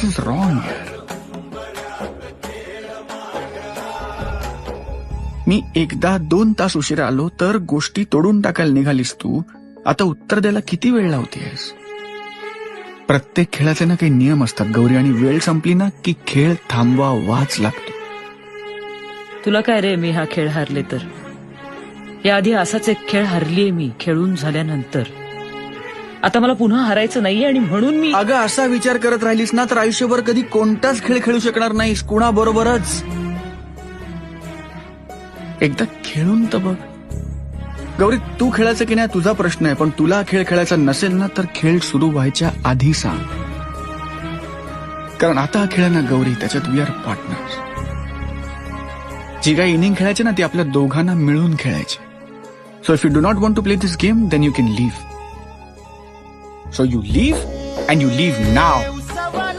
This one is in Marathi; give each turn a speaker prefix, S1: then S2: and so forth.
S1: दिस इज रॉंग यार. मी एकदा 2 तास उशिरा आलो तर गोष्टी तोडून टाकायला निघालीस तू. आता उत्तर द्यायला किती वेळ लावतेस? प्रत्येक खेळाचे ना काही नियम असतात गौरी, आणि वेळ संपली ना की खेळ थांबवावाच लागतो.
S2: तुला काय रे, मी हा खेळ हारले तर? याआधी असाच एक खेळ हारलीये मी खेळून झाल्यानंतर. आता मला पुन्हा हारायचं नाहीये आणि म्हणून मी.
S1: अगं असा विचार करत राहिलीस ना तर आयुष्यभर कधी कोणताच खेळ खेळू शकणार नाहीस कुणाबरोबरच. एकदा खेळून तर बघ. गौरी, तू खेळायचं की नाही तुझा प्रश्न आहे, पण तुला खेळ खेळायचा नसेल ना तर खेळ सुरू व्हायच्या आधी सांग. कारण आता हा खेळ ना गौरी, त्याच्यात वी आर पार्टनर्स. जी काही इनिंग खेळायची ना ती आपल्या दोघांना मिळून खेळायची. So if you do not want to play this game then you can leave. So you leave and you leave now.